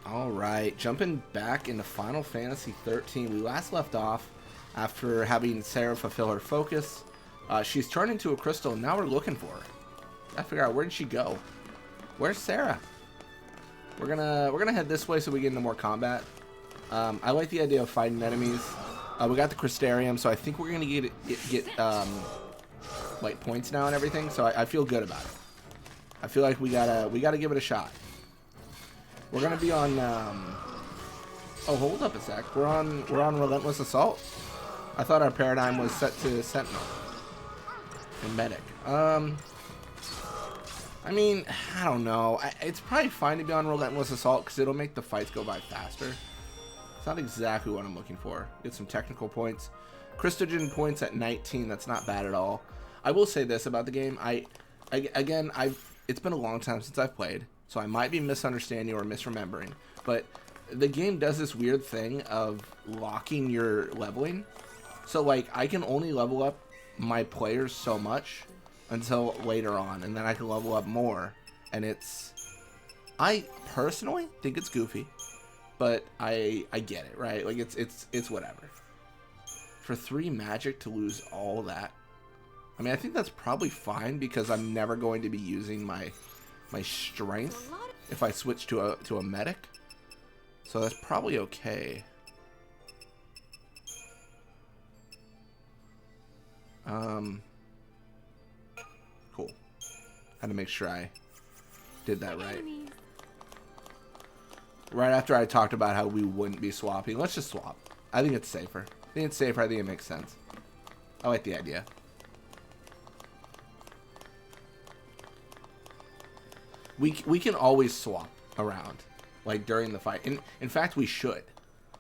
All right, jumping back into Final Fantasy XIII. We last left off after having Sarah fulfill her focus. She's turned into a crystal, and now we're looking for her. I figure out, where did she go? Where's Sarah? We're gonna head this way so we get into more combat. I like the idea of fighting enemies. We got the Crystarium, so I think we're gonna get like points now and everything. So I feel good about it. I feel like we gotta give it a shot. We're gonna be on. Oh, hold up a sec. We're on Relentless Assault. I thought our paradigm was set to Sentinel and Medic. I mean, I don't know. It's probably fine to be on Relentless Assault because it'll make the fights go by faster. It's not exactly what I'm looking for. Get some technical points. Crystalgen points at 19. That's not bad at all. I will say this about the game. It's been a long time since I've played, so I might be misunderstanding or misremembering. But the game does this weird thing of locking your leveling. So, like, I can only level up my players so much until later on, and then I can level up more. And I personally think it's goofy, but I get it, right? Like, it's whatever. For 3 magic to lose all that, I mean, I think that's probably fine because I'm never going to be using my strength if I switch to a medic. So that's probably okay. Cool. Had to make sure I did that right. Right after I talked about how we wouldn't be swapping, let's just swap. I think it's safer. I think it's safer. I think it makes sense. I like the idea. We can always swap around, like, during the fight. In fact, we should.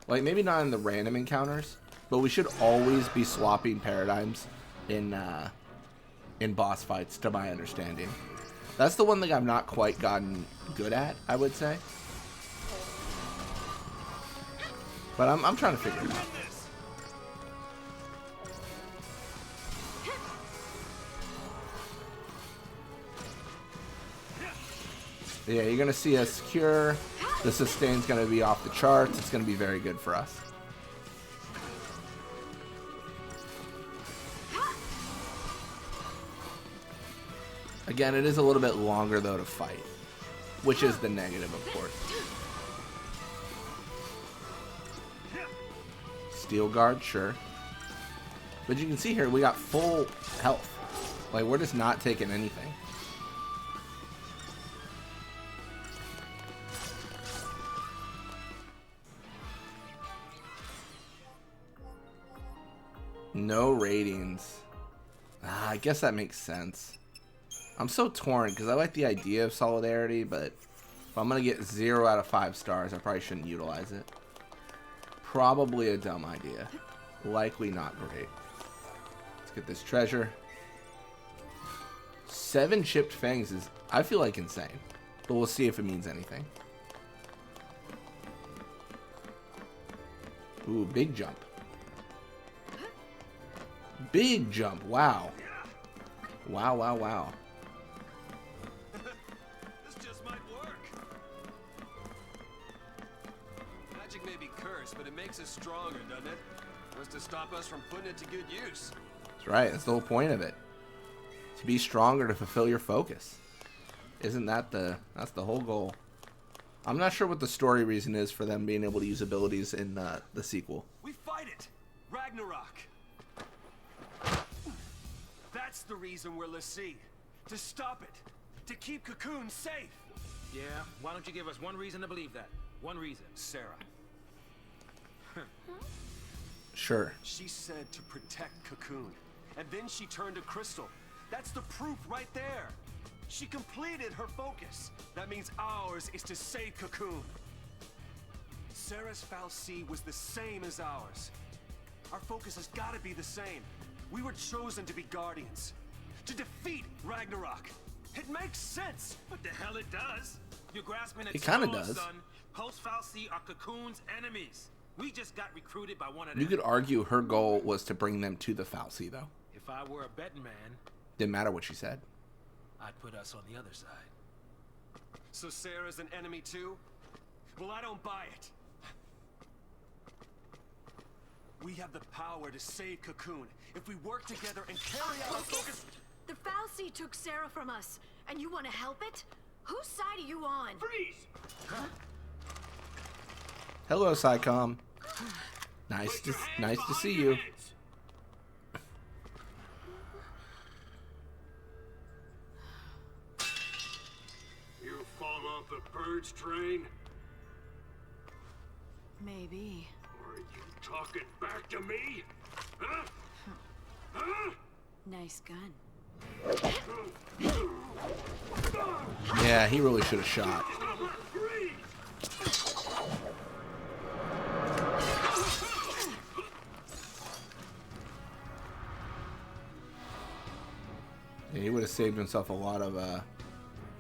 Like, maybe not in the random encounters, but we should always be swapping paradigms in boss fights, to my understanding. That's the one thing I've not quite gotten good at, I would say. But I'm trying to figure it out. Yeah, you're going to see us cure. The sustain's going to be off the charts. It's going to be very good for us. Again, it is a little bit longer, though, to fight, which is the negative, of course. Steel guard, sure. But you can see here, we got full health. Like, we're just not taking anything. No ratings. I guess that makes sense. I'm so torn because I like the idea of solidarity, but if I'm going to get 0 out of 5 stars, I probably shouldn't utilize it. Probably a dumb idea. Likely not great. Let's get this treasure. 7 chipped fangs is, I feel like, insane. But we'll see if it means anything. Ooh, big jump. Big jump. Wow. Wow, wow, wow. This just might work. Magic may be cursed, but it makes us stronger, doesn't it? Was to stop us from putting it to good use. That's right. That's the whole point of it. To be stronger, to fulfill your focus. Isn't that that's the whole goal? I'm not sure what the story reason is for them being able to use abilities in the sequel. We fight it! Ragnarok! That's the reason we're Lassie. To stop it. To keep Cocoon safe. Yeah, why don't you give us one reason to believe that? One reason. Sarah. Sure. She said to protect Cocoon. And then she turned to Crystal. That's the proof right there. She completed her focus. That means ours is to save Cocoon. Sarah's fal'Cie was the same as ours. Our focus has got to be the same. We were chosen to be guardians. To defeat Ragnarok. It makes sense. What the hell it does? You're grasping at It kinda straws, does. son. Post fal'Cie are Cocoon's enemies. We just got recruited by one of them. You could argue her goal was to bring them to the fal'Cie, though. If I were a betting man, Didn't matter what she said. I'd put us on the other side. So Sarah's an enemy too? Well, I don't buy it. We have the power to save Cocoon if we work together and carry out our focus. The Fal'Cie took Sarah from us, and you want to help it? Whose side are you on? Freeze! Huh? Hello, Psycom. Nice to see you. You fall off the purge train? Maybe. Are you talking back to me? Huh? Huh? Nice gun. Yeah, he really should have shot. Yeah, he would have saved himself a lot of,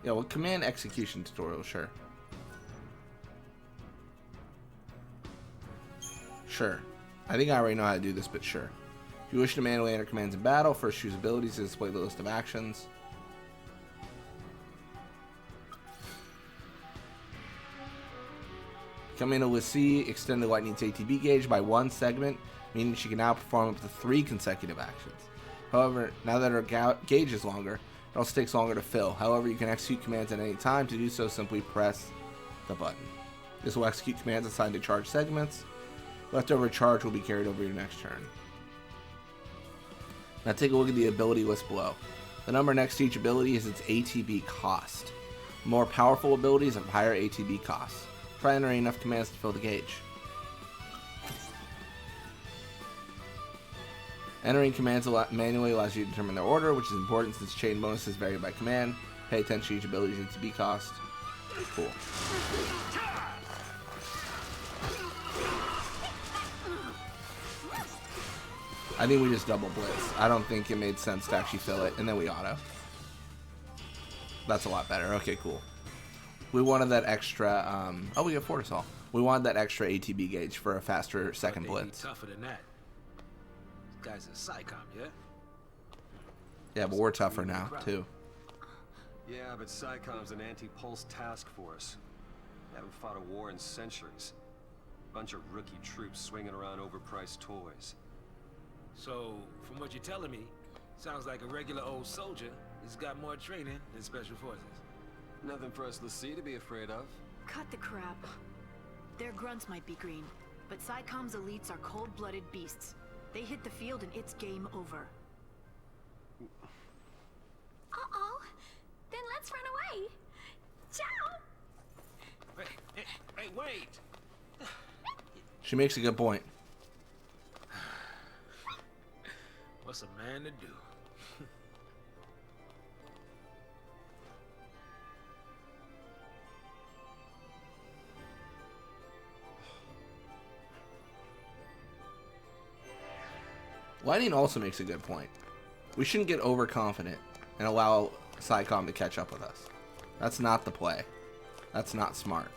yeah, well, command execution tutorial, sure. Sure. I think I already know how to do this, but sure. If you wish to manually enter commands in battle, first choose abilities to display the list of actions. Becoming a Lissee, extend the Lightning's ATB gauge by 1 segment, meaning she can now perform up to 3 consecutive actions. However, now that her gauge is longer, it also takes longer to fill. However, you can execute commands at any time. To do so, simply press the button. This will execute commands assigned to charge segments. Leftover charge will be carried over your next turn. Now take a look at the ability list below. The number next to each ability is its ATB cost. More powerful abilities have higher ATB costs. Try entering enough commands to fill the gauge. Entering commands manually allows you to determine their order, which is important since chain bonuses vary by command. Pay attention to each ability's ATB cost. Cool. I think we just double blitz. I don't think it made sense to actually fill it, and then we auto. That's a lot better. Okay, cool. We wanted that extra, oh, we got Fortisol. We wanted that extra ATB gauge for a faster second blitz. Tougher than that. This guy's a Psycom, yeah? Yeah, but we're tougher now, too. Yeah, but SciCom's an anti-pulse task force. They haven't fought a war in centuries. Bunch of rookie troops swinging around overpriced toys. So, from what you're telling me, sounds like a regular old soldier has got more training than special forces. Nothing for us Lissee to be afraid of. Cut the crap. Their grunts might be green, but SciCom's elites are cold-blooded beasts. They hit the field and it's game over. Uh-oh. Then let's run away. Ciao! Hey, wait! She makes a good point. What's a man to do? Lightning also makes a good point. We shouldn't get overconfident and allow SciCom to catch up with us. That's not the play. That's not smart.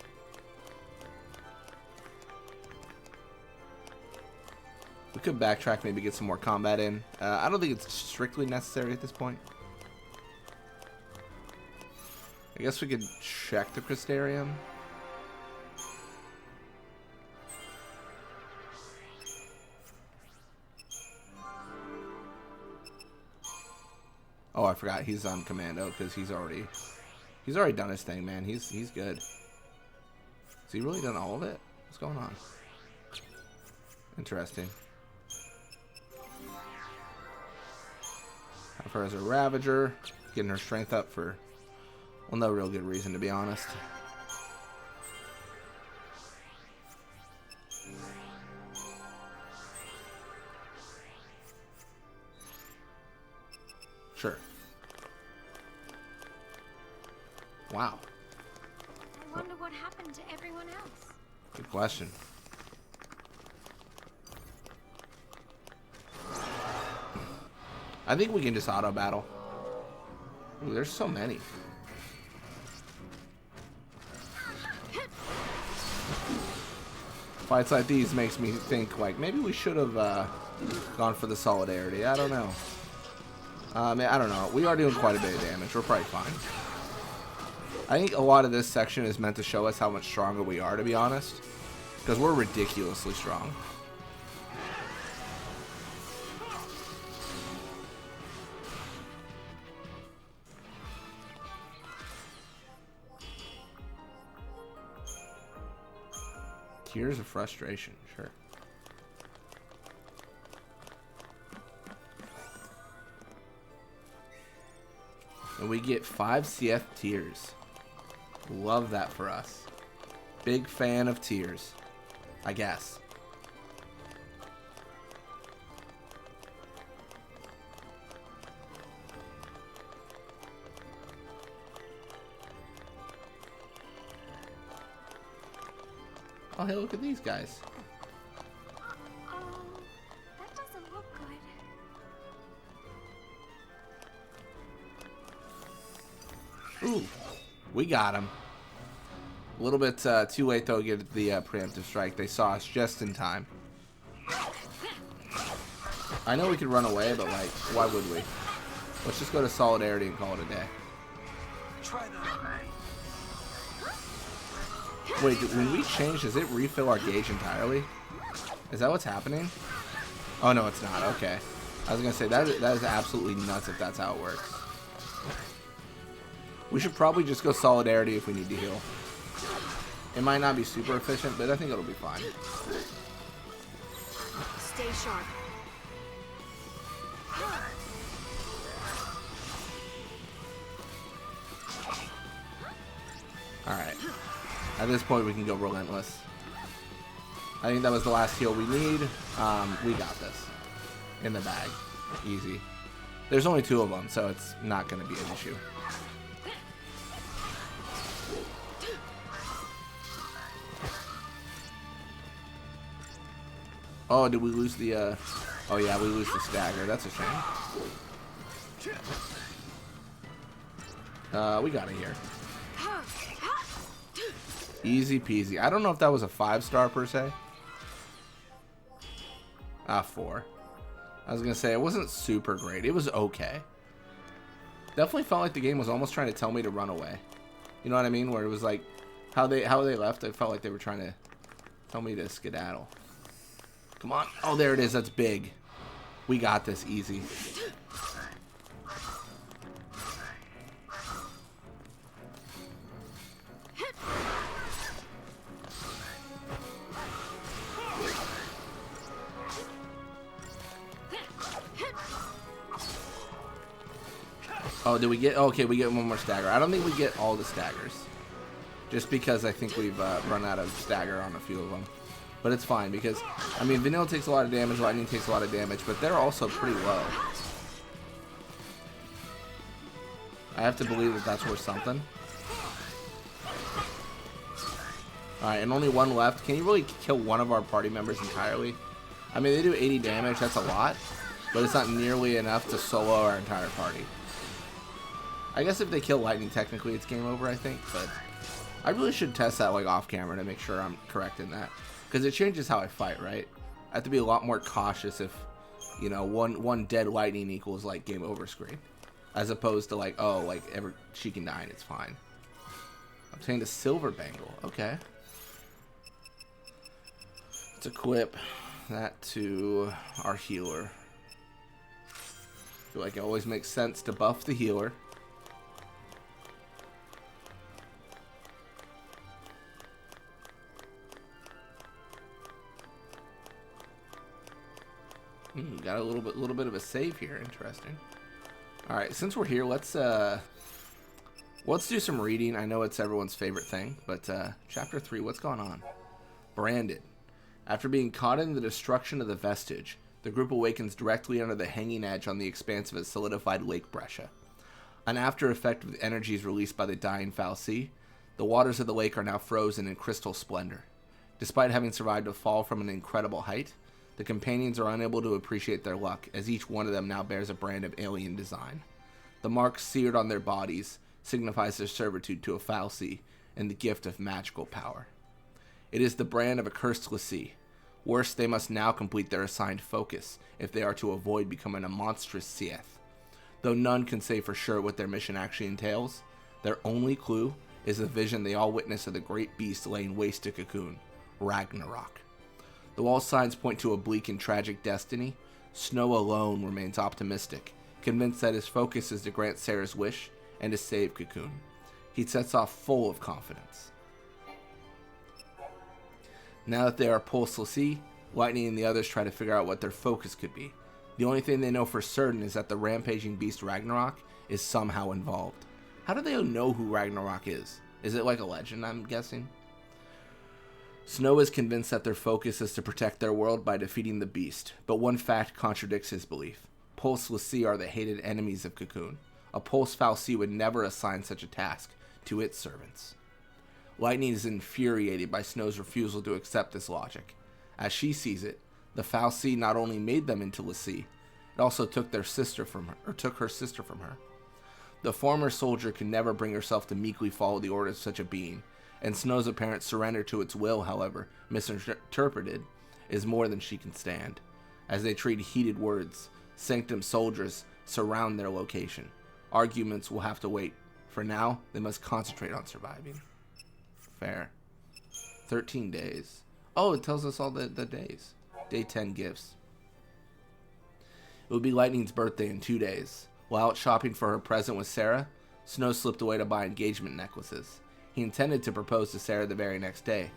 We could backtrack, maybe get some more combat in. I don't think it's strictly necessary at this point. I guess we could check the Crystarium. Oh, I forgot he's on commando because he's already done his thing, man. He's good. Has he really done all of it? What's going on? Interesting. Have her as a Ravager, getting her strength up for, well, no real good reason, to be honest. Sure. Wow. I wonder what happened to everyone else. Good question. I think we can just auto battle. Ooh, there's so many. Fights like these makes me think like maybe we should have gone for the solidarity. I don't know. I don't know. We are doing quite a bit of damage. We're probably fine. I think a lot of this section is meant to show us how much stronger we are, to be honest. Because we're ridiculously strong. Tears of frustration, sure. And we get 5 CF tears. Love that for us. Big fan of tears, I guess. Oh, hey, look at these guys. That doesn't look good. Ooh, we got him. A little bit too late, though, to get the preemptive strike. They saw us just in time. I know we could run away, but, like, why would we? Let's just go to Solidarity and call it a day. Try that. Wait, when we change, does it refill our gauge entirely? Is that what's happening? Oh, no, it's not. Okay. I was going to say, that is absolutely nuts if that's how it works. We should probably just go Solidarity if we need to heal. It might not be super efficient, but I think it'll be fine. Stay sharp. Alright. At this point, we can go Relentless. I think that was the last heal we need. We got this. In the bag. Easy. There's only 2 of them, so it's not going to be an issue. Oh, did we lose the, Oh, yeah, we lose the stagger. That's a shame. We got it here. Easy peasy. I don't know if that was a 5-star per se. 4. I was gonna say it wasn't super great. It was okay. Definitely felt like the game was almost trying to tell me to run away. You know what I mean? Where it was like how they left. I felt like they were trying to tell me to skedaddle. Come on. Oh, there it is. That's big. We got this easy. Oh, did we get... Okay, we get 1 more stagger. I don't think we get all the staggers. Just because I think we've run out of stagger on a few of them. But it's fine because, I mean, Vanilla takes a lot of damage, Lightning takes a lot of damage, but they're also pretty low. I have to believe that that's worth something. Alright, and only 1 left. Can you really kill one of our party members entirely? I mean, they do 80 damage, that's a lot, but it's not nearly enough to solo our entire party. I guess if they kill Lightning, technically it's game over, I think, but I really should test that like off camera to make sure I'm correct in that. Because it changes how I fight, right? I have to be a lot more cautious if, you know, one dead Lightning equals like game over screen. As opposed to like, oh, like she can die and it's fine. Obtained a silver bangle. Okay. Let's equip that to our healer. I feel like it always makes sense to buff the healer. Got a little bit of a save here. Interesting. All right, since we're here, let's do some reading. I know it's everyone's favorite thing, but chapter 3, what's going on? Branded. After being caught in the destruction of the vestige, the group awakens directly under the hanging edge on the expanse of a solidified Lake Brescia. An after effect of the energies released by the dying foul sea, the waters of the lake are now frozen in crystal splendor. Despite having survived a fall from an incredible height, the companions are unable to appreciate their luck, as each one of them now bears a brand of alien design. The marks seared on their bodies signifies their servitude to a foul sea and the gift of magical power. It is the brand of a cursed sea. Worse, they must now complete their assigned focus if they are to avoid becoming a monstrous Sieth. Though none can say for sure what their mission actually entails, their only clue is the vision they all witness of the great beast laying waste to Cocoon, Ragnarok. Though all signs point to a bleak and tragic destiny, Snow alone remains optimistic, convinced that his focus is to grant Sarah's wish and to save Cocoon. He sets off full of confidence. Now that they are Pulse L'Cie, Lightning and the others try to figure out what their focus could be. The only thing they know for certain is that the rampaging beast Ragnarok is somehow involved. How do they know who Ragnarok is? Is it like a legend, I'm guessing? Snow is convinced that their focus is to protect their world by defeating the beast, but one fact contradicts his belief. Pulse L'Cie are the hated enemies of Cocoon. A Pulse fal'Cie would never assign such a task to its servants. Lightning is infuriated by Snow's refusal to accept this logic. As she sees it, the fal'Cie not only made them into L'Cie, it also took her sister from her. The former soldier could never bring herself to meekly follow the orders of such a being, and Snow's apparent surrender to its will, however misinterpreted, is more than she can stand. As they trade heated words, Sanctum soldiers surround their location. Arguments will have to wait. For now, they must concentrate on surviving. Fair. 13 days. Oh, it tells us all the days. Day 10 gifts. It would be Lightning's birthday in 2 days. While out shopping for her present with Sarah, Snow slipped away to buy engagement necklaces. He intended to propose to Sarah the very next day.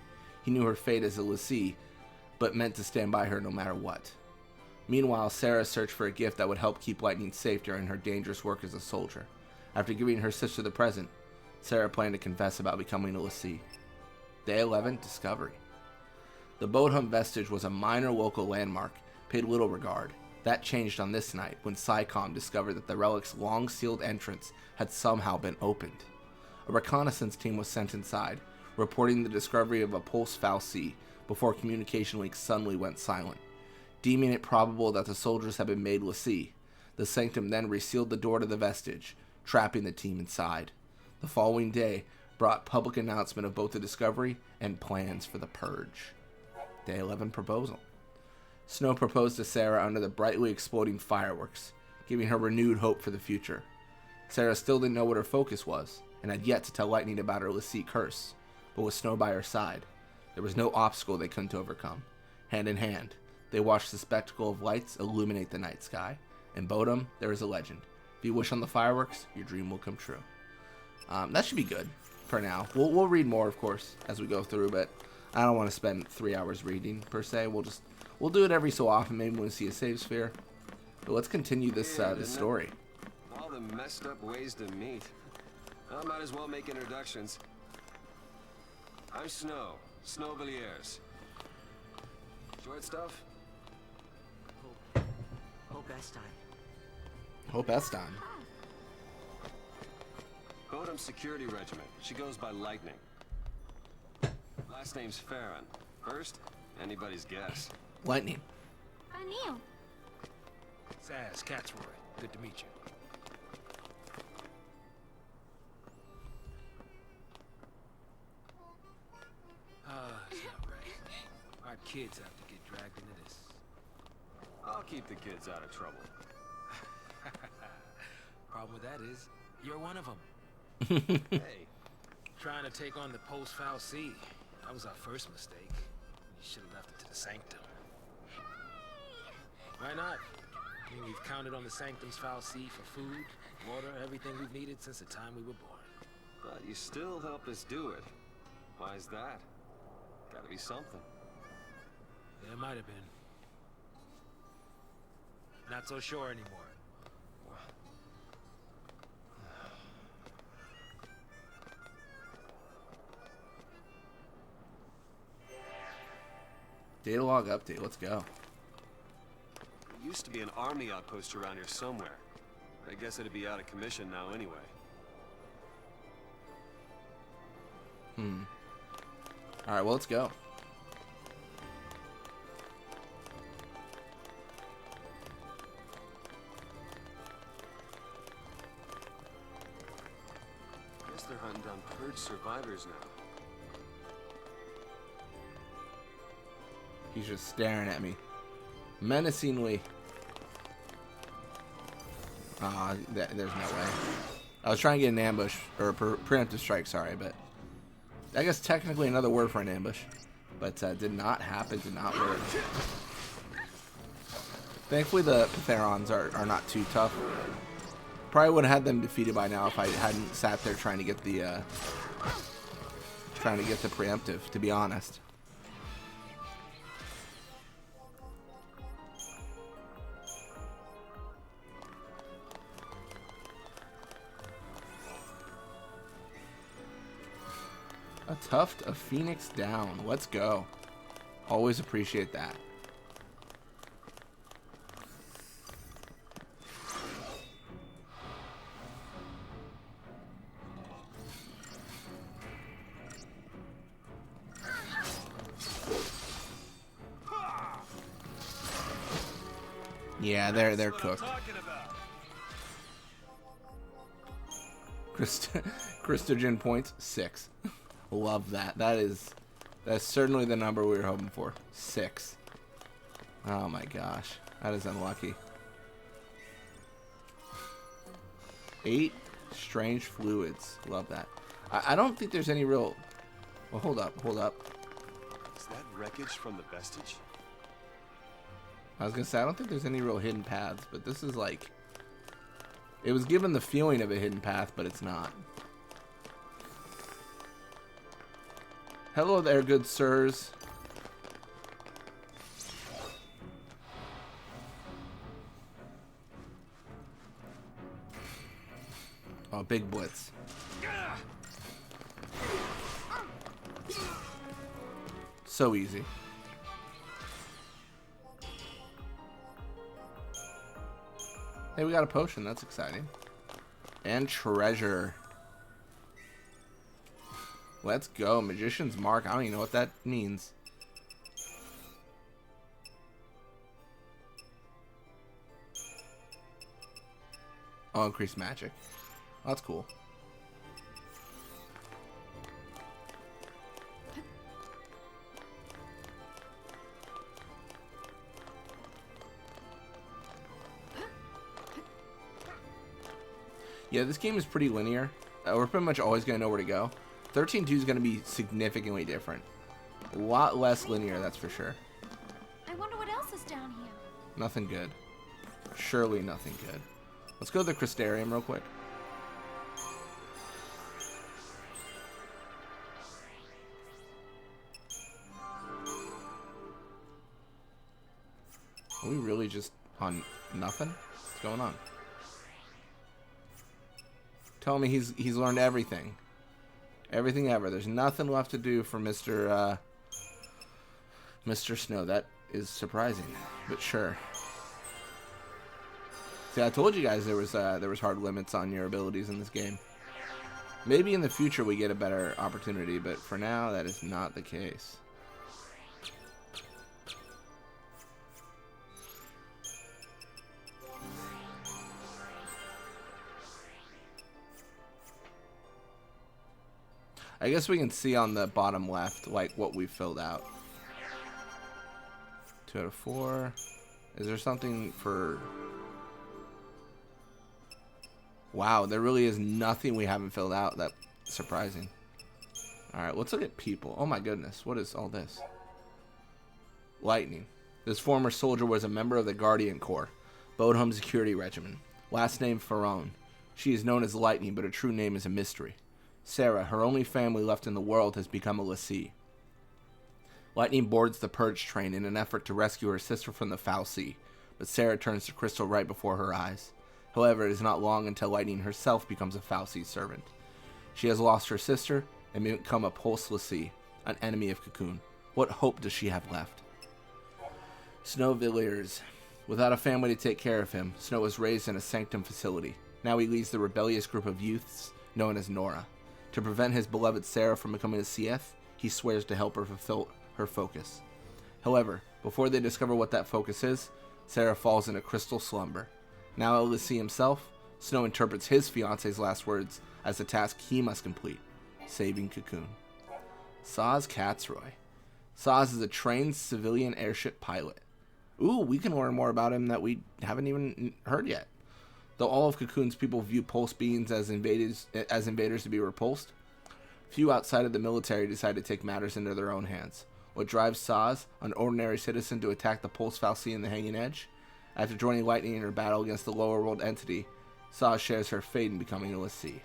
He knew her fate as a L'Cie, but meant to stand by her no matter what. Meanwhile, Sarah searched for a gift that would help keep Lightning safe during her dangerous work as a soldier. After giving her sister the present, Sarah planned to confess about becoming a L'Cie. Day 11, Discovery. The boat hump vestige was a minor local landmark, paid little regard. That changed on this night when SciComm discovered that the relic's long-sealed entrance had somehow been opened. A reconnaissance team was sent inside, reporting the discovery of a Pulse fal'Cie before communication links suddenly went silent. Deeming it probable that the soldiers had been made L'Cie, the Sanctum then resealed the door to the vestige, trapping the team inside. The following day brought public announcement of both the discovery and plans for the purge. Day 11, Proposal. Snow proposed to Sarah under the brightly exploding fireworks, giving her renewed hope for the future. Sarah still didn't know what her focus was, and had yet to tell Lightning about her L'Cie curse, but with Snow by her side, there was no obstacle they couldn't overcome. Hand in hand, they watched the spectacle of lights illuminate the night sky. In Bodum, there is a legend. If you wish on the fireworks, your dream will come true. That should be good for now. We'll read more, of course, as we go through, but I don't want to spend 3 hours reading, per se. We'll do it every so often, maybe when we see a save sphere. But let's continue this story. All the messed up ways to meet. I might as well make introductions. I'm Snow Villiers. Short stuff? Hope Eston. Hope Eston. Bodum Security Regiment. She goes by Lightning. Last name's Farron. First, anybody's guess. Lightning. Anil. Saz, Catsroy. Good to meet you. It's not right. Our kids have to get dragged into this. I'll keep the kids out of trouble. Problem with that is, you're one of them. Hey, Trying to take on the Pulse fal'Cie. That was our first mistake. You should have left it to the Sanctum. Why not? I mean, we've counted on the Sanctum's fal'Cie for food, water, everything we've needed since the time we were born. but you still helped us do it. Why is that? Gotta be something. There might have been. Not so sure anymore. Data log update, let's go. There used to be an army outpost around here somewhere. I guess it'd be out of commission now anyway. Alright, well, let's go. Guess they're hunting down purge survivors now. He's just staring at me. Menacingly. There's no way. I was trying to get an ambush, or a preemptive strike, sorry, but I guess technically another word for an ambush. But did not happen, did not work. Thankfully the Patherons are not too tough. Probably would have had them defeated by now if I hadn't sat there trying to get the preemptive, to be honest. A tuft of Phoenix down. Let's go. Always appreciate that. Yeah, they're cooked. Crystarium points 6. Love that. That's certainly the number we were hoping for. 6. Oh my gosh, that is unlucky. 8 strange fluids. Love that. I don't think there's any real. Well, hold up. Is that wreckage from the vestige? I was gonna say I don't think there's any real hidden paths, but this is like. It was given the feeling of a hidden path, but it's not. Hello there, good sirs. Oh, big blitz. So easy. Hey, we got a potion. That's exciting. And treasure. Let's go. Magician's Mark. I don't even know what that means. Oh, increased magic. That's cool. Yeah, this game is pretty linear. We're pretty much always going to know where to go. 13-2 is going to be significantly different. A lot less linear, that's for sure. I wonder what else is down here. Nothing good. Surely nothing good. Let's go to the Crystarium real quick. Are we really just on nothing? What's going on? Tell me he's learned everything. Everything ever. There's nothing left to do for Mr. Snow. That is surprising, but sure. See, I told you guys there was hard limits on your abilities in this game. Maybe in the future we get a better opportunity, but for now that is not the case. I guess we can see on the bottom left, like, what we filled out. 2 out of 4. Is there something for... Wow, there really is nothing we haven't filled out. That's surprising. Alright, let's look at people. Oh my goodness, what is all this? Lightning. This former soldier was a member of the Guardian Corps, Bodham Security Regiment. Last name Pharaon. She is known as Lightning, but her true name is a mystery. Sarah, her only family left in the world, has become a lessee. Lightning boards the purge train in an effort to rescue her sister from the foul sea, but Sarah turns to Crystal right before her eyes. However, it is not long until Lightning herself becomes a foul sea servant. She has lost her sister and become a pulse lessee, an enemy of Cocoon. What hope does she have left? Snow Villiers. Without a family to take care of him, Snow was raised in a sanctum facility. Now he leads the rebellious group of youths known as Nora. To prevent his beloved Sarah from becoming a CF, he swears to help her fulfill her focus. However, before they discover what that focus is, Sarah falls in a crystal slumber. Now a lessee himself, Snow interprets his fiancée's last words as the task he must complete, saving Cocoon. Saz Katzroy. Saz is a trained civilian airship pilot. Ooh, we can learn more about him that we haven't even heard yet. Though all of Cocoon's people view pulse beings as invaders to be repulsed, Few outside of the military decide to take matters into their own hands. What drives Saz, an ordinary citizen, to attack the Pulse Fal'Cie in the Hanging Edge? After joining Lightning in her battle against the lower world entity, Saz shares her fate in becoming a l'Cie.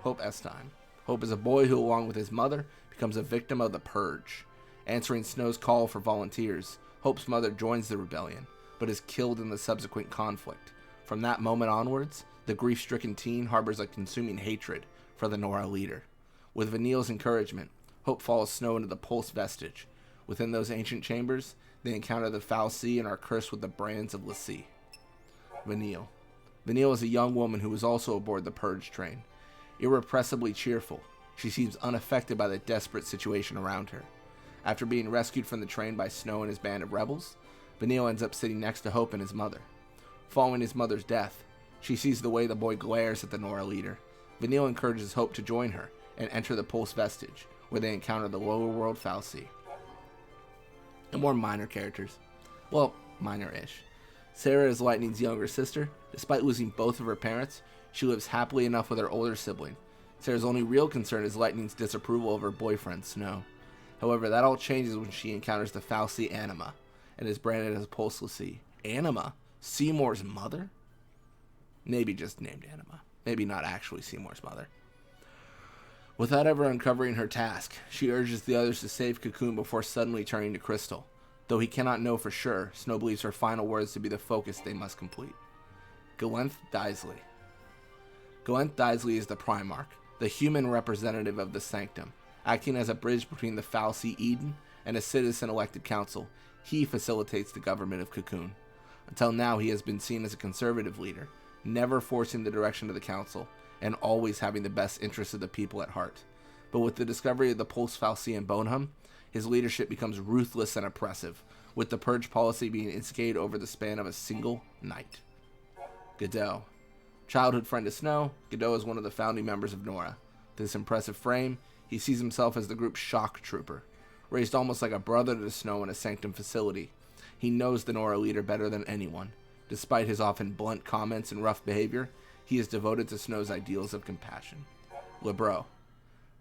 Hope Estine. Hope is a boy who, along with his mother, becomes a victim of the Purge. Answering Snow's call for volunteers, Hope's mother joins the rebellion, but is killed in the subsequent conflict. From that moment onwards, the grief-stricken teen harbors a consuming hatred for the Nora leader. With Vanille's encouragement, Hope follows Snow into the Pulse Vestige. Within those ancient chambers, they encounter the Fal'Cie and are cursed with the brands of l'Cie. Vanille. Vanille is a young woman who is also aboard the Purge train. Irrepressibly cheerful, she seems unaffected by the desperate situation around her. After being rescued from the train by Snow and his band of rebels, Vanille ends up sitting next to Hope and his mother. Following his mother's death, she sees the way the boy glares at the Nora leader. Vanille encourages Hope to join her and enter the Pulse Vestige, where they encounter the lower world Fal'Cie. And more minor characters. Well, minor-ish. Sarah is Lightning's younger sister. Despite losing both of her parents, she lives happily enough with her older sibling. Sarah's only real concern is Lightning's disapproval of her boyfriend, Snow. However, that all changes when she encounters the Fal'Cie Anima, and is branded as a Pulse l'Cie. Anima? Seymour's mother? Maybe just named Anima. Maybe not actually Seymour's mother. Without ever uncovering her task, she urges the others to save Cocoon before suddenly turning to Crystal. Though he cannot know for sure, Snow believes her final words to be the focus they must complete. Galenth Daisley. Galenth Daisley is the Primarch, the human representative of the Sanctum. Acting as a bridge between the Fal'Cie Eden and a citizen-elected council, he facilitates the government of Cocoon. Until now, he has been seen as a conservative leader, never forcing the direction of the council, and always having the best interests of the people at heart. But with the discovery of the Pulse Fal'Cie in Boneham, his leadership becomes ruthless and oppressive, with the Purge policy being instigated over the span of a single night. Godot. Childhood friend of Snow, Godot is one of the founding members of Nora. With his impressive frame, he sees himself as the group's shock trooper. Raised almost like a brother to Snow in a Sanctum facility, he knows the Nora leader better than anyone. Despite his often blunt comments and rough behavior, he is devoted to Snow's ideals of compassion. Lebreau.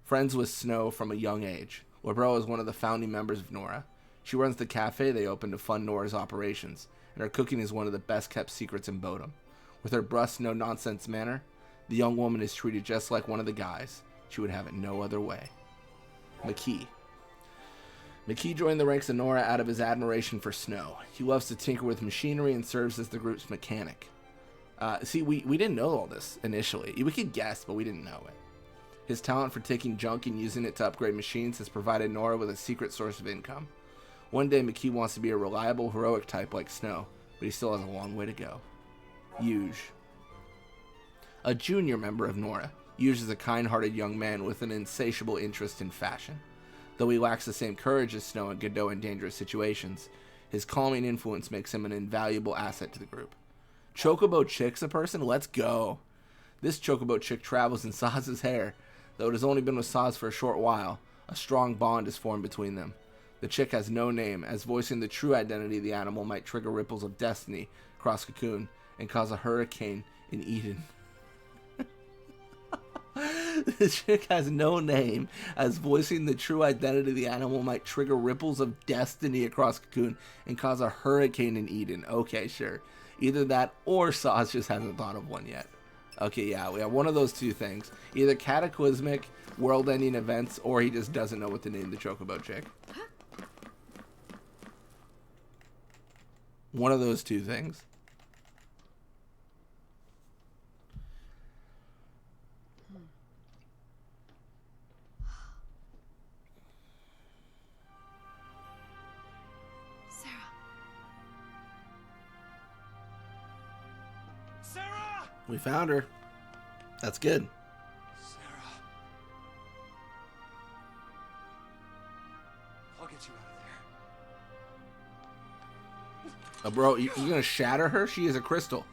Friends with Snow from a young age, Lebreau is one of the founding members of Nora. She runs the cafe they opened to fund Nora's operations, and her cooking is one of the best-kept secrets in Bodom. With her brusque, no-nonsense manner, the young woman is treated just like one of the guys. She would have it no other way. McKee. McKee joined the ranks of Nora out of his admiration for Snow. He loves to tinker with machinery and serves as the group's mechanic. We didn't know all this initially. We could guess, but we didn't know it. His talent for taking junk and using it to upgrade machines has provided Nora with a secret source of income. One day, McKee wants to be a reliable, heroic type like Snow, but he still has a long way to go. Yuge. A junior member of Nora, Yuge is a kind-hearted young man with an insatiable interest in fashion. Though he lacks the same courage as Snow and Godot in dangerous situations, his calming influence makes him an invaluable asset to the group. Chocobo Chick's a person? Let's go! This Chocobo Chick travels in Saz's hair. Though it has only been with Saz for a short while, a strong bond is formed between them. The chick has no name, as voicing the true identity of the animal might trigger ripples of destiny across Cocoon and cause a hurricane in Eden. The chick has no name, as voicing the true identity of the animal might trigger ripples of destiny across Cocoon and cause a hurricane in Eden. Okay, sure. Either that or Saz just hasn't thought of one yet. Okay, yeah, we have one of those two things. Either cataclysmic, world-ending events, or he just doesn't know what to name the Chocobo Chick. One of those two things. Sarah! We found her. That's good. Sarah. I'll get you out of there. Bro, you gonna shatter her? She is a crystal.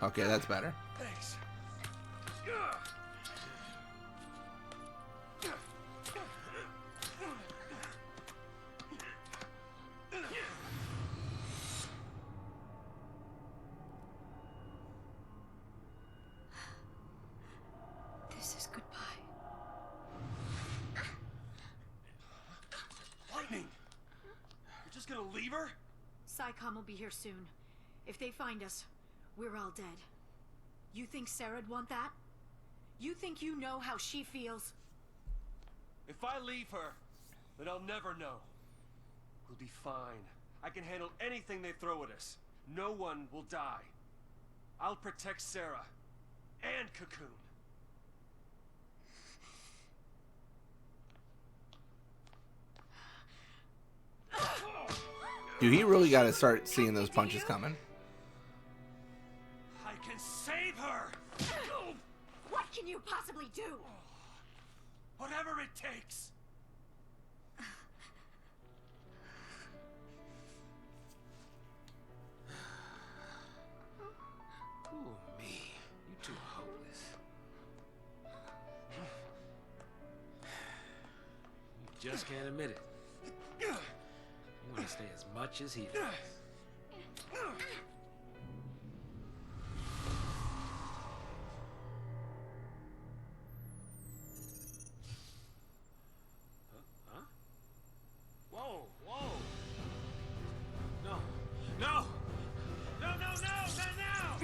Okay, that's better. Thanks. leave her? SciComm will be here soon. If they find us, we're all dead. You think Sarah'd want that? You think you know how she feels? If I leave her, then I'll never know. We'll be fine. I can handle anything they throw at us. No one will die. I'll protect Sarah and Cocoon. Dude, he really got to start seeing those punches coming. I can save her! What can you possibly do? Whatever it takes! Ooh, me. You too hopeless. You just can't admit it. You want to stay as much as he does. Huh? Whoa, whoa. No, no! No, no, no, not now!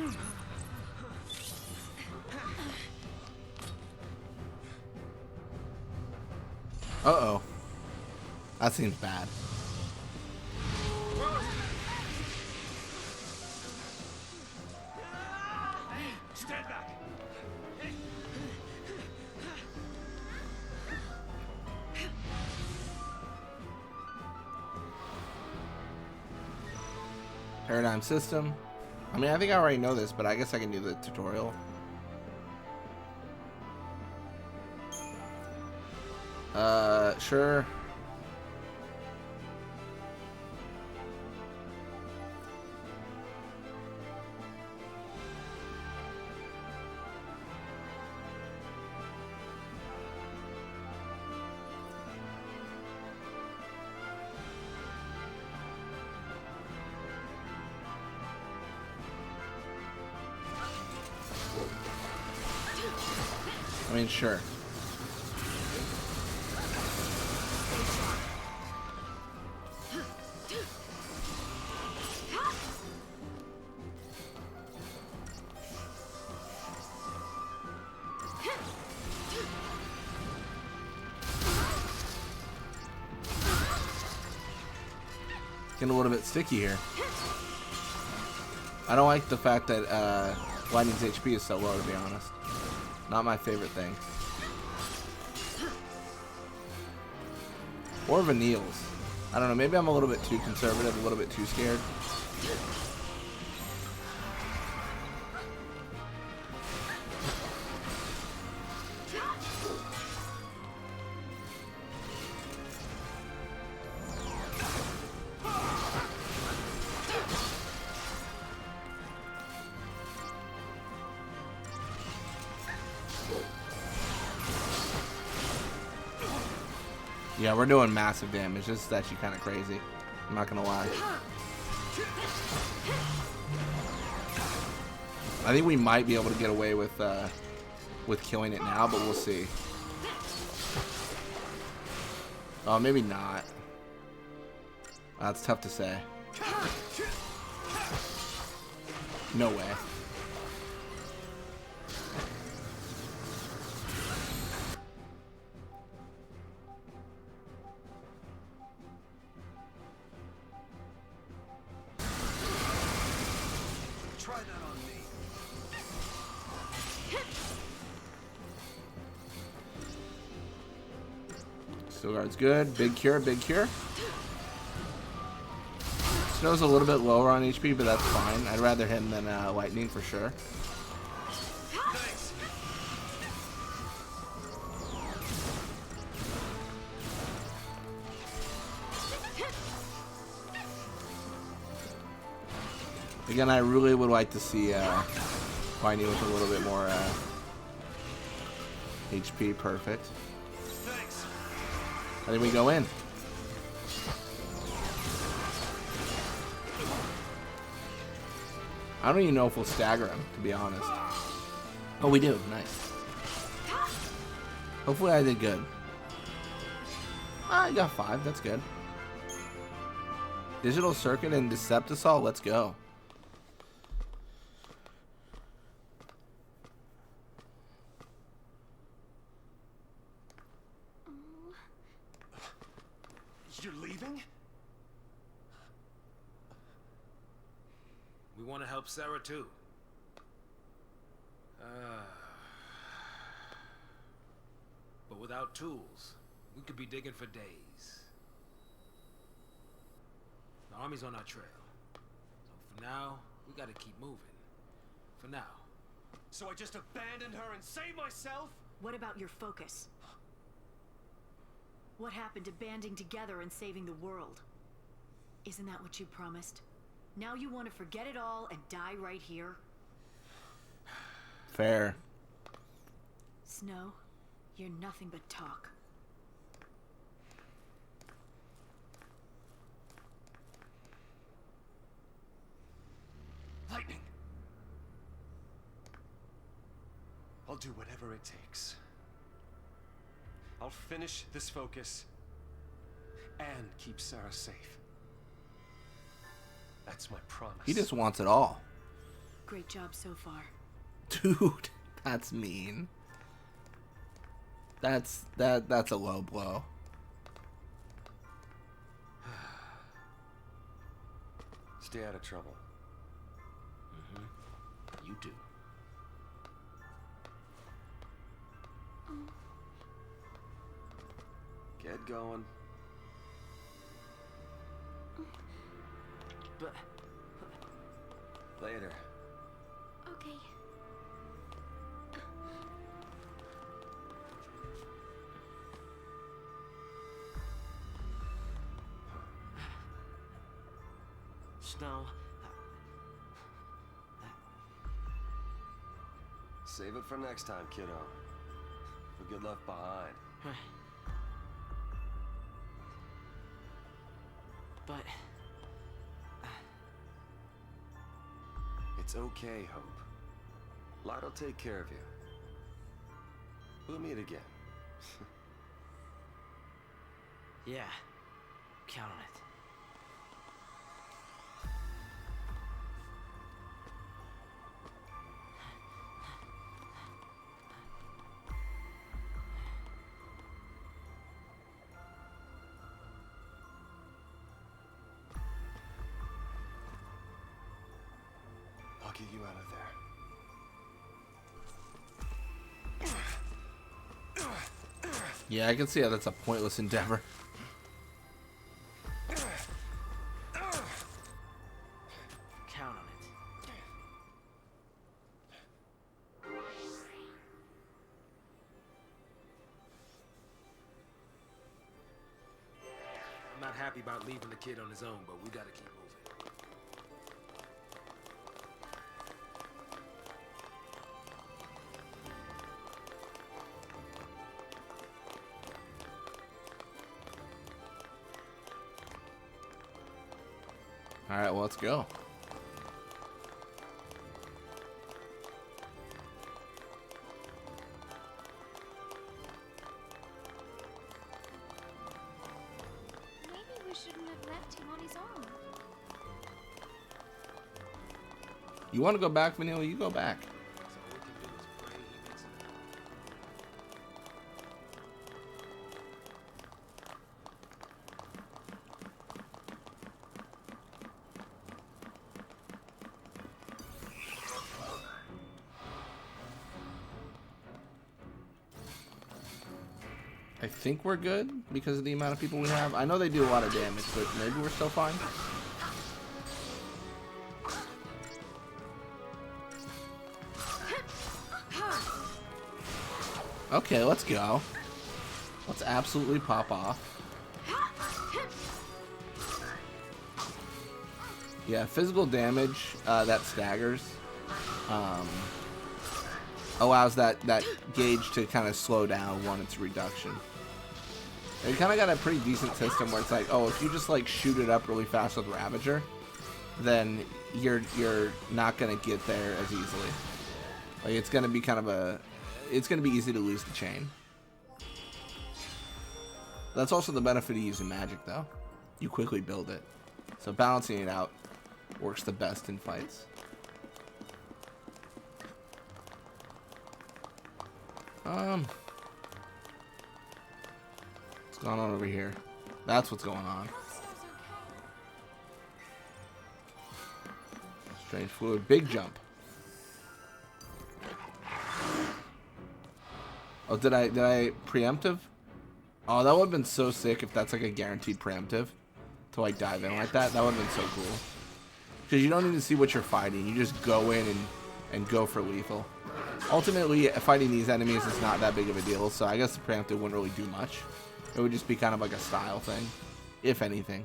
Uh-oh. That seems bad. Stand back! Paradigm system. I mean, I think I already know this, but I guess I can do the tutorial. Sure. I mean, sure. Getting a little bit sticky here. I don't like the fact that Lightning's HP is so low, to be honest. Not my favorite thing. Or Vanille's. I don't know, maybe I'm a little bit too conservative, a little bit too scared. Yeah, we're doing massive damage. This is actually kind of crazy. I'm not gonna lie. I think we might be able to get away with killing it now, but we'll see. Oh, maybe not. That's tough to say. No way. Try that on me. Still guard's good. Big cure, big cure. Snow's a little bit lower on HP, but that's fine. I'd rather him than Lightning for sure. Thanks. Again, I really would like to see Lightning with a little bit more HP. Perfect. Thanks. I think we go in. I don't even know if we'll stagger him, to be honest. Oh, we do. Nice. Hopefully I did good. I got 5. That's good. Digital Circuit and Deceptisol, let's go. You're leaving? We want to help Sarah too. But without tools, we could be digging for days. The army's on our trail. So for now, we gotta keep moving. For now. So I just abandoned her and saved myself? What about your focus? What happened to banding together and saving the world? Isn't that what you promised? Now you want to forget it all and die right here? Fair. Snow, you're nothing but talk. Lightning! I'll do whatever it takes. I'll finish this focus and keep Sarah safe. That's my promise. He just wants it all. Great job so far. Dude, that's mean. That's a low blow. Stay out of trouble. You do. Get going. But Later. Okay. Snow. Save it for next time, kiddo. We'll get left behind. But It's okay, Hope. Light will take care of you. We'll meet again. yeah, count on it. I'll get you out of there. Yeah, I can see how that's a pointless endeavor. Count on it. I'm not happy about leaving the kid on his own, but we gotta keep moving. All right, well, let's go. Maybe we shouldn't have left him on his own. You want to go back, Vanilla? You go back. So all we can do is pray he makes it. I think we're good because of the amount of people we have. I know they do a lot of damage, but maybe we're still fine. Okay, let's go. Let's absolutely pop off. Yeah, physical damage that staggers allows that gauge to kind of slow down on its reduction. They kind of got a pretty decent system where it's like, oh, if you just like shoot it up really fast with Ravager, then you're not gonna get there as easily. Like it's gonna be kind of it's gonna be easy to lose the chain. That's also the benefit of using magic, though. You quickly build it. So balancing it out works the best in fights. What's going on over here? That's what's going on. Strange fluid. Big jump. Oh, did I preemptive? Oh, that would have been so sick if that's like a guaranteed preemptive to like dive in like that. That would have been so cool. Because you don't need to see what you're fighting. You just go in and go for lethal. Ultimately, fighting these enemies is not that big of a deal, so I guess the preemptive wouldn't really do much. It would just be kind of like a style thing, if anything.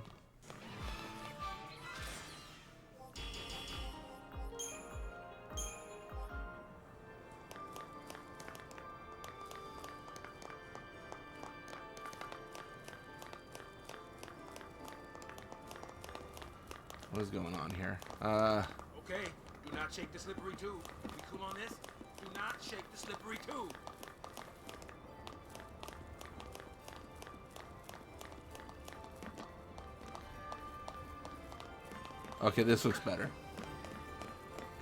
What is going on here? Okay, do not shake the slippery tube. We cool on this? Do not shake the slippery tube. Okay, this looks better.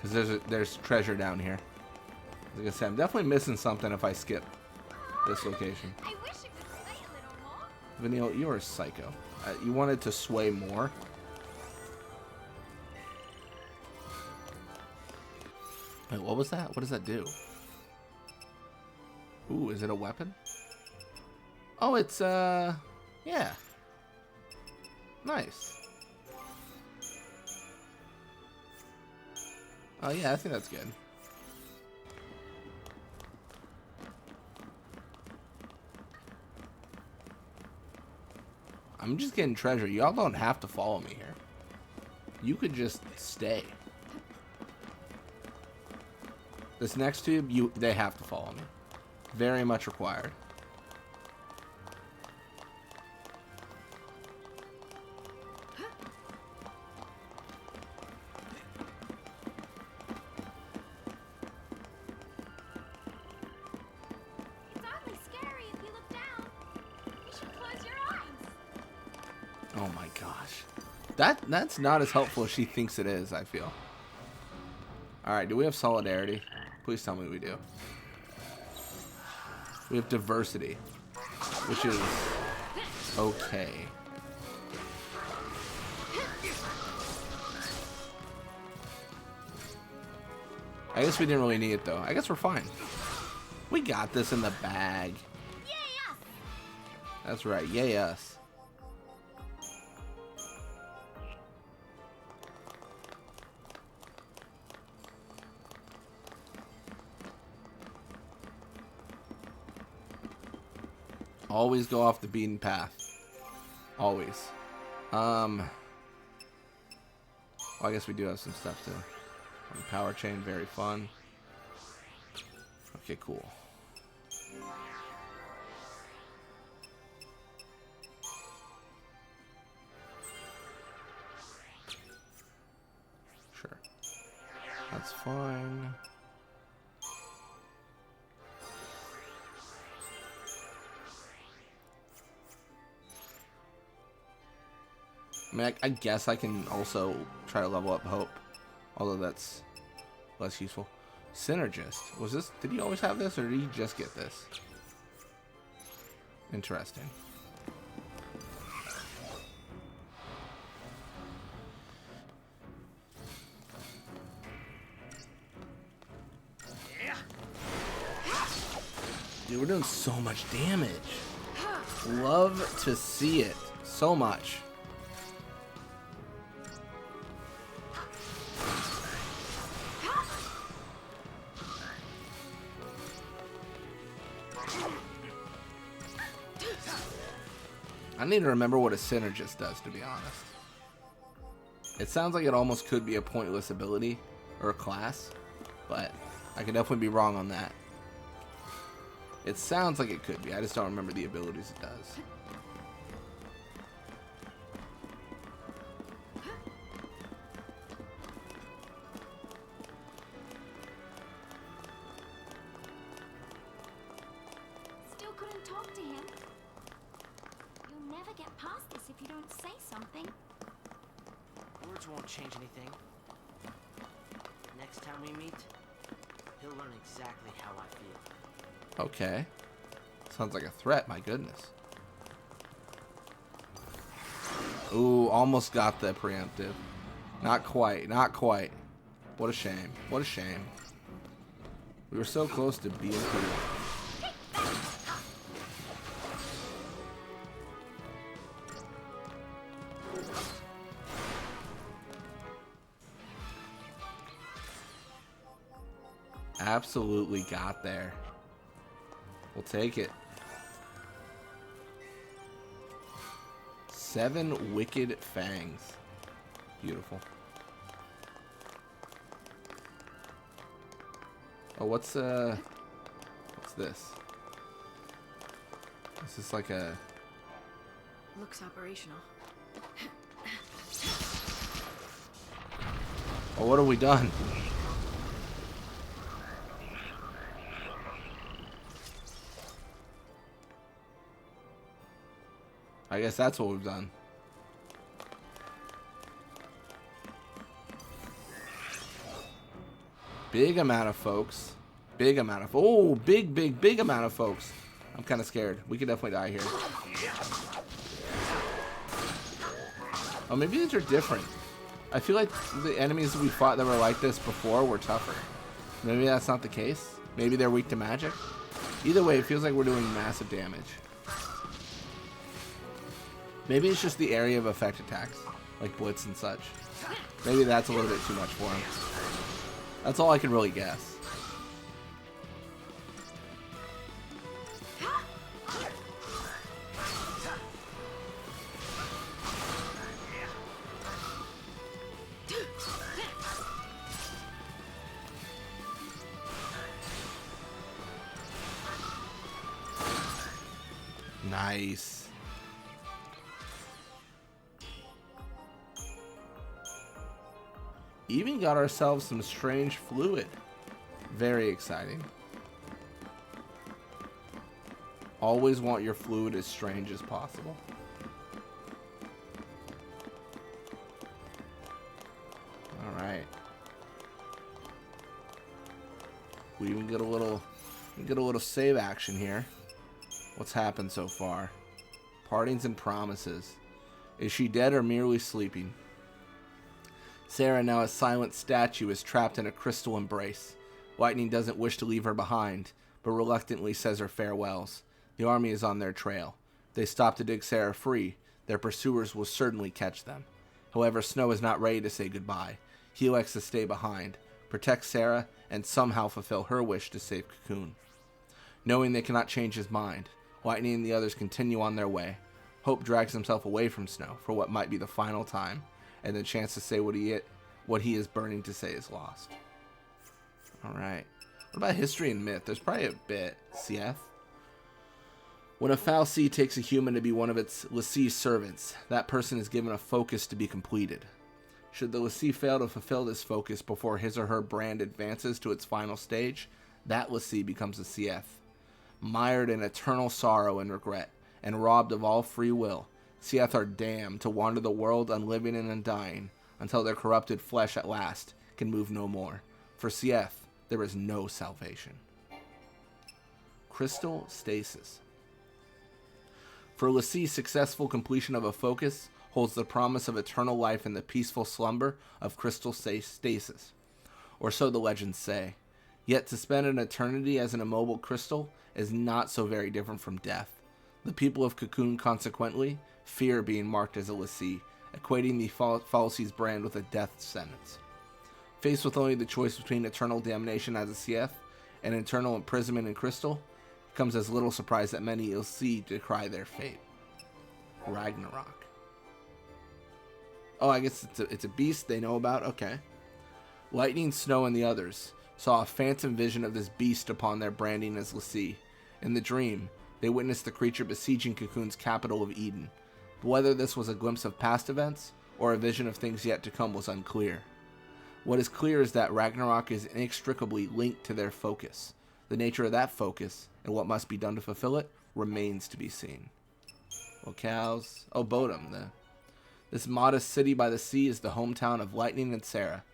Because there's treasure down here. Like I said, I'm definitely missing something if I skip this location. I wish it could stay a little more. Vanille, you're a psycho. You wanted to sway more. Wait, what was that? What does that do? Ooh, is it a weapon? Oh, it's, yeah. Nice. Oh, yeah, I think that's good. I'm just getting treasure. Y'all don't have to follow me here. You could just stay. This next tube, they have to follow me. Very much required. It's oddly scary if you look down. You should close your eyes. Oh my gosh. That's not as helpful as she thinks it is, I feel. Alright, do we have solidarity? Please tell me we do. We have diversity, which is okay. I guess we didn't really need it though. I guess we're fine. We got this in the bag. Yay, us! That's right. Yay us. Always go off the beaten path. Always. Well, I guess we do have some stuff too. Power chain, very fun. Okay, cool. Sure. That's fine. I mean, I guess I can also try to level up Hope, although that's less useful. Synergist. Was this? Did he always have this, or did he just get this? Interesting. Dude, we're doing so much damage. Love to see it. So much. I need to remember what a synergist does, to be honest. It sounds like it almost could be a pointless ability or a class, but I could definitely be wrong on that. It sounds like it could be. I just don't remember the abilities it does. Still couldn't talk to him. You'll never get past this if you don't say something. Words won't change anything. Next time we meet, he'll learn exactly how I feel. Okay. Sounds like a threat, my goodness. Ooh, almost got the preemptive. Not quite, not quite. What a shame. What a shame. We were so close to being cool. Absolutely got there. We'll take it. 7 wicked fangs. Beautiful. Oh, what's this? Is this like a... Looks operational. Oh, what have we done? I guess that's what we've done. Big amount of folks. Big amount of... Oh, big amount of folks. I'm kind of scared. We could definitely die here. Oh, maybe these are different. I feel like the enemies we fought that were like this before were tougher. Maybe that's not the case. Maybe they're weak to magic. Either way, it feels like we're doing massive damage. Maybe it's just the area of effect attacks, like Blitz and such. Maybe that's a little bit too much for him. That's all I can really guess. Nice. Even got ourselves some strange fluid. Very exciting. Always want your fluid as strange as possible. Alright. We even get a little save action here. What's happened so far? Partings and promises. Is she dead or merely sleeping? Sarah, now a silent statue, is trapped in a crystal embrace. Lightning doesn't wish to leave her behind, but reluctantly says her farewells. The army is on their trail. They stop to dig Sarah free. Their pursuers will certainly catch them. However, Snow is not ready to say goodbye. He elects to stay behind, protect Sarah, and somehow fulfill her wish to save Cocoon. Knowing they cannot change his mind, Lightning and the others continue on their way. Hope drags himself away from Snow for what might be the final time, and the chance to say what he is burning to say is lost. Alright. What about history and myth? There's probably a bit. CF? When a fal'Cie takes a human to be one of its l'Cie servants, that person is given a focus to be completed. Should the l'Cie fail to fulfill this focus before his or her brand advances to its final stage, that l'Cie becomes a CF. Mired in eternal sorrow and regret, and robbed of all free will, CF are damned to wander the world unliving and undying, until their corrupted flesh at last can move no more. For CF, there is no salvation. Crystal Stasis. For l'Cie, successful completion of a focus holds the promise of eternal life in the peaceful slumber of crystal stasis. Or so the legends say. Yet to spend an eternity as an immobile crystal is not so very different from death. The people of Cocoon consequently fear being marked as a l'Cie, equating the fal'Cie's brand with a death sentence. Faced with only the choice between eternal damnation as a CF and eternal imprisonment in crystal, it comes as little surprise that many l'Cie decry their fate. Ragnarok. Oh, I guess it's a beast they know about? Okay. Lightning, Snow, and the others saw a phantom vision of this beast upon their branding as l'Cie. In the dream, they witnessed the creature besieging Cocoon's capital of Eden. But whether this was a glimpse of past events or a vision of things yet to come was unclear. What is clear is that Ragnarok is inextricably linked to their focus. The nature of that focus and what must be done to fulfill it remains to be seen. Locales. Oh, Bodum. This modest city by the sea is the hometown of Lightning and Sarah,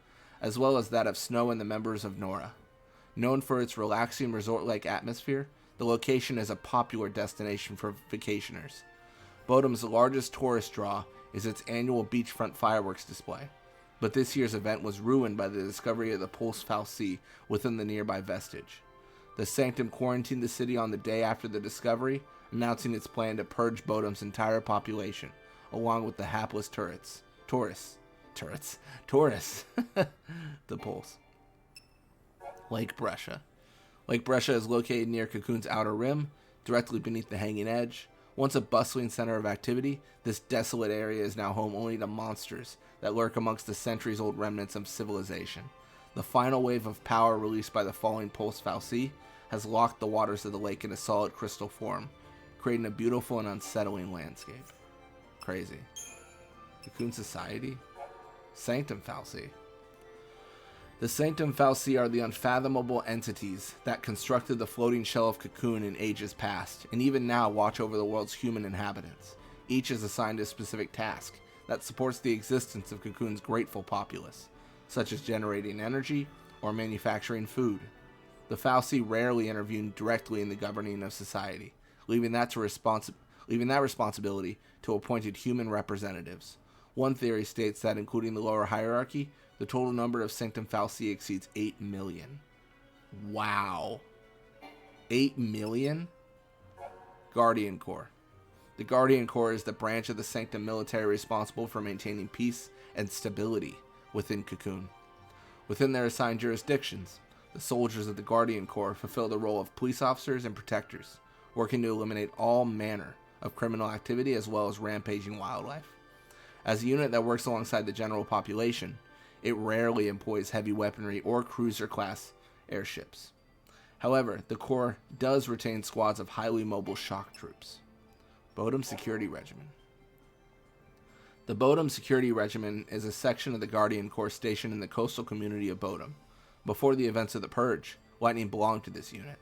as well as that of Snow and the members of Nora. Known for its relaxing resort-like atmosphere, the location is a popular destination for vacationers. Bodom's largest tourist draw is its annual beachfront fireworks display, but this year's event was ruined by the discovery of the Pulse Falci within the nearby vestige. The Sanctum quarantined the city on the day after the discovery, announcing its plan to purge Bodom's entire population, along with the hapless tourists. The Pulse. Lake Brescia. Lake Brescia is located near Cocoon's outer rim, directly beneath the hanging edge. Once a bustling center of activity, this desolate area is now home only to monsters that lurk amongst the centuries-old remnants of civilization. The final wave of power released by the falling Pulse Falci has locked the waters of the lake in a solid crystal form, creating a beautiful and unsettling landscape. Crazy. Cocoon Society? Sanctum Falci. The Sanctum Falci are the unfathomable entities that constructed the floating shell of Cocoon in ages past, and even now watch over the world's human inhabitants. Each is assigned a specific task that supports the existence of Cocoon's grateful populace, such as generating energy or manufacturing food. The Falci rarely intervene directly in the governing of society, leaving that responsibility to appointed human representatives. One theory states that, including the lower hierarchy, the total number of Sanctum Falci exceeds 8 million. Wow. 8 million? Guardian Corps. The Guardian Corps is the branch of the Sanctum military responsible for maintaining peace and stability within Cocoon. Within their assigned jurisdictions, the soldiers of the Guardian Corps fulfill the role of police officers and protectors, working to eliminate all manner of criminal activity as well as rampaging wildlife. As a unit that works alongside the general population, it rarely employs heavy weaponry or cruiser-class airships. However, the Corps does retain squads of highly mobile shock troops. Bodom Security Regiment. The Bodom Security Regiment is a section of the Guardian Corps stationed in the coastal community of Bodom. Before the events of the Purge, Lightning belonged to this unit.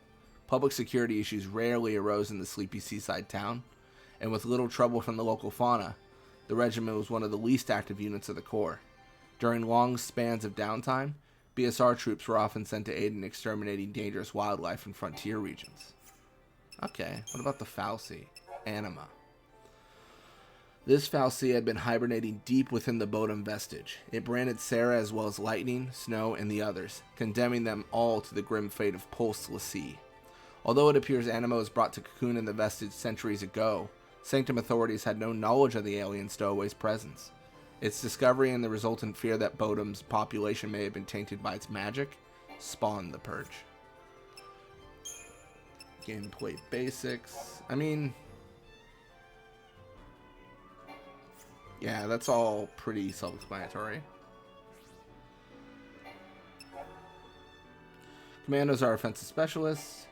Public security issues rarely arose in the sleepy seaside town, and with little trouble from the local fauna, the regiment was one of the least active units of the Corps. During long spans of downtime, BSR troops were often sent to aid in exterminating dangerous wildlife in frontier regions. Okay, what about the Falci? Anima. This Falci had been hibernating deep within the Bodom vestige. It branded Sarah as well as Lightning, Snow, and the others, condemning them all to the grim fate of Pulse L'Cie. Although it appears Anima was brought to Cocoon in the vestige centuries ago, Sanctum authorities had no knowledge of the alien stowaway's presence. Its discovery and the resultant fear that Bodom's population may have been tainted by its magic spawned the Purge. Gameplay basics. I mean, yeah, that's all pretty self-explanatory. Commandos are offensive specialists.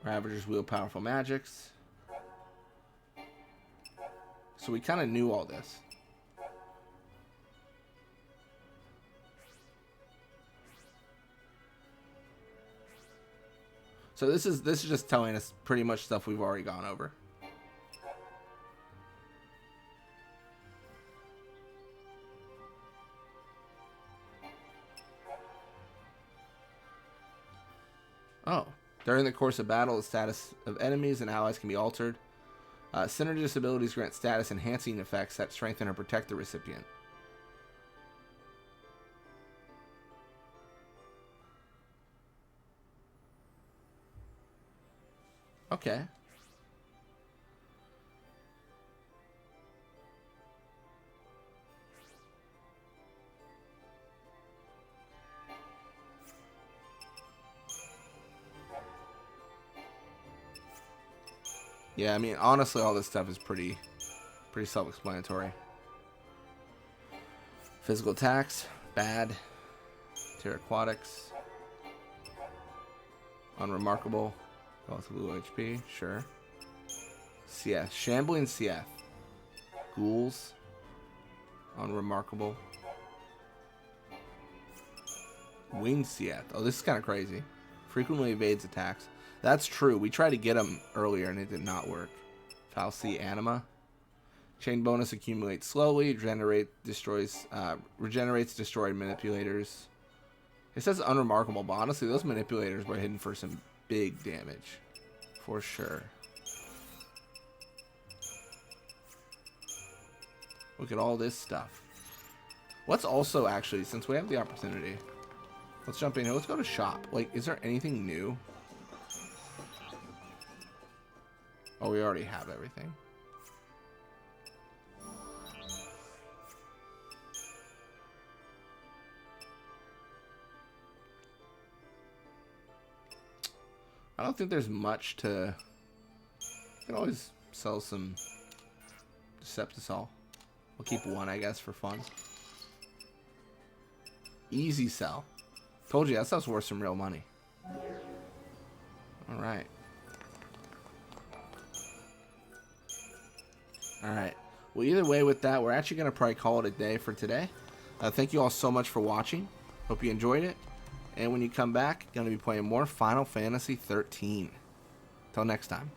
Ravagers wield powerful magics. So we kind of knew all this. So this is just telling us pretty much stuff we've already gone over. Oh. During the course of battle, the status of enemies and allies can be altered. Synergist abilities grant status enhancing effects that strengthen or protect the recipient. Okay. Yeah, I mean, honestly, all this stuff is pretty self-explanatory. Physical attacks, bad. Terra Aquatics, unremarkable. Relatively low HP, sure. Sieth, Shambling Sieth. Ghouls, unremarkable. Winged Sieth. Oh, this is kind of crazy. Frequently evades attacks. That's true. We tried to get him earlier and it did not work. Falci Anima. Chain bonus accumulates slowly. Regenerates destroyed manipulators. It says unremarkable, but honestly, those manipulators were hidden for some big damage. For sure. Look at all this stuff. Let's also actually, since we have the opportunity, let's jump in here. Let's go to shop. Like, is there anything new? Oh, we already have everything. I don't think there's much to... You can always sell some Deceptisol. We'll keep one, I guess, for fun. Easy sell. Told you, that stuff's worth some real money. Alright. Alright. Well, either way with that, we're actually going to probably call it a day for today. Thank you all so much for watching. Hope you enjoyed it. And when you come back, going to be playing more Final Fantasy XIII. Till next time.